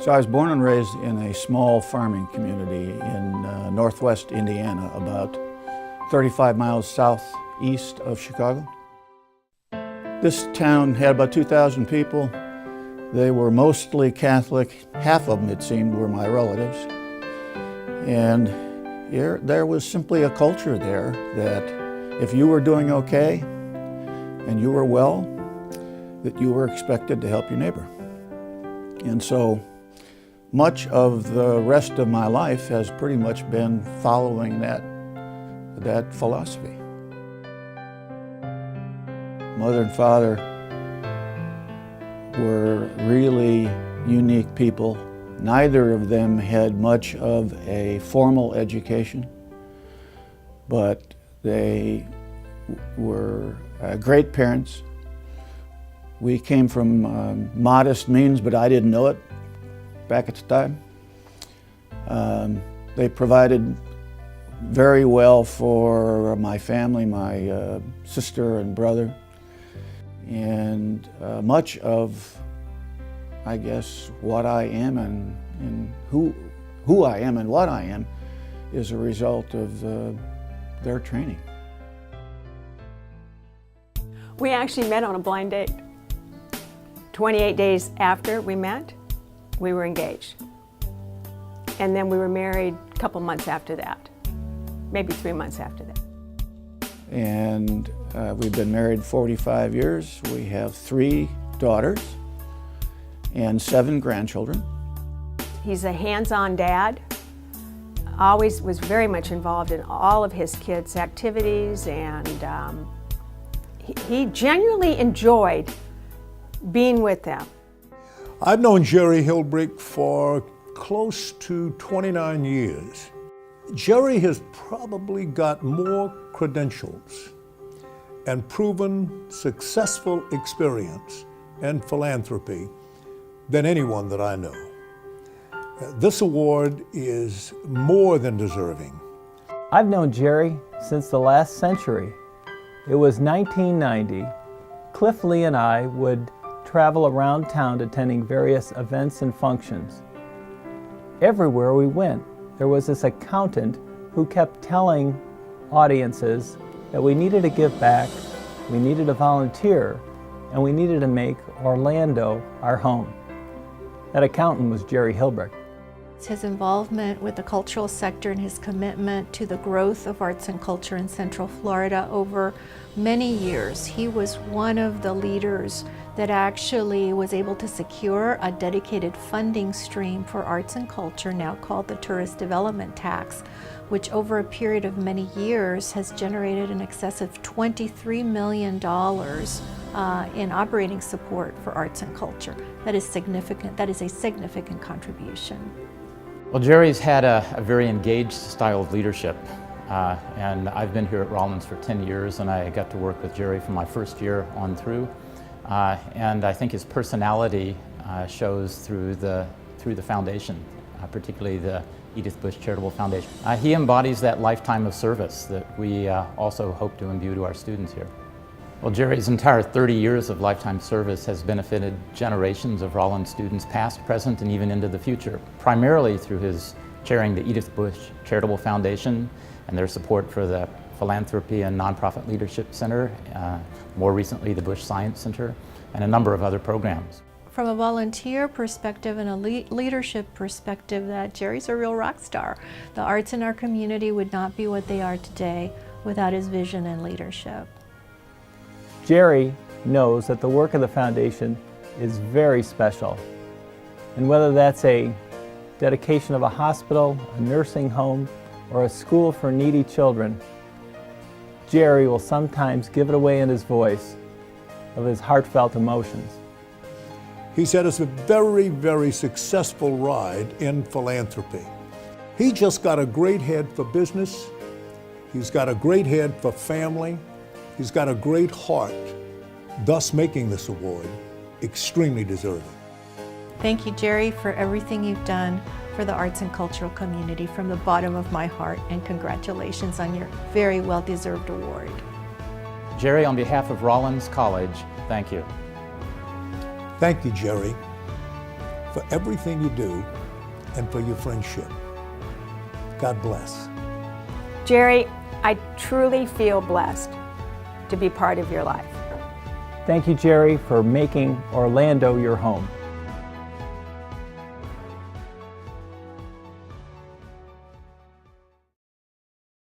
So I was born and raised in a small farming community in northwest Indiana, about 35 miles southeast of Chicago. This town had about 2,000 people. They were mostly Catholic. Half of them, it seemed, were my relatives. And there was simply a culture there that if you were doing okay and you were well, that you were expected to help your neighbor. And so much of the rest of my life has pretty much been following that philosophy. Mother and father were really unique people. Neither of them had much of a formal education, but they were great parents. We came from modest means, but I didn't know it back at the time. They provided very well for my family, my sister and brother. And much of, I guess, what I am and who I am and what I am is a result of their training. We actually met on a blind date. 28 days after we met, we were engaged. And then we were married a couple months after that, maybe 3 months after that. And we've been married 45 years. We have 3 daughters and 7 grandchildren. He's a hands-on dad. Always was very much involved in all of his kids' activities, and he genuinely enjoyed being with them. I've known Jerry Hilbrich for close to 29 years. Jerry has probably got more credentials and proven successful experience in philanthropy than anyone that I know. This award is more than deserving. I've known Jerry since the last century. It was 1990. Cliff Lee and I would travel around town attending various events and functions. Everywhere we went, there was this accountant who kept telling audiences that we needed to give back, we needed to volunteer, and we needed to make Orlando our home. That accountant was Jerry Hilbrich. His involvement with the cultural sector and his commitment to the growth of arts and culture in Central Florida over many years. He was one of the leaders that actually was able to secure a dedicated funding stream for arts and culture, now called the Tourist Development Tax, which over a period of many years has generated in excess of $23 million in operating support for arts and culture. That is significant. That is a significant contribution. Well, Jerry's had a very engaged style of leadership, and I've been here at Rollins for 10 years, and I got to work with Jerry from my first year on through. And I think his personality shows through the foundation, particularly the Edith Bush Charitable Foundation. He embodies that lifetime of service that we also hope to imbue to our students here. Well, Jerry's entire 30 years of lifetime service has benefited generations of Rollins students, past, present, and even into the future, primarily through his chairing the Edith Bush Charitable Foundation and their support for the Philanthropy and Nonprofit Leadership Center, more recently the Bush Science Center, and a number of other programs. From a volunteer perspective and a leadership perspective, that Jerry's a real rock star. The arts in our community would not be what they are today without his vision and leadership. Jerry knows that the work of the foundation is very special. And whether that's a dedication of a hospital, a nursing home, or a school for needy children, Jerry will sometimes give it away in his voice of his heartfelt emotions. He's had us a very, very successful ride in philanthropy. He just got a great head for business. He's got a great head for family. He's got a great heart, thus making this award extremely deserving. Thank you, Jerry, for everything you've done for the arts and cultural community from the bottom of my heart, and congratulations on your very well-deserved award. Jerry, on behalf of Rollins College, thank you. Thank you, Jerry. for everything you do and for your friendship. God bless. Jerry, I truly feel blessed to be part of your life. Thank you, Jerry, for making Orlando your home.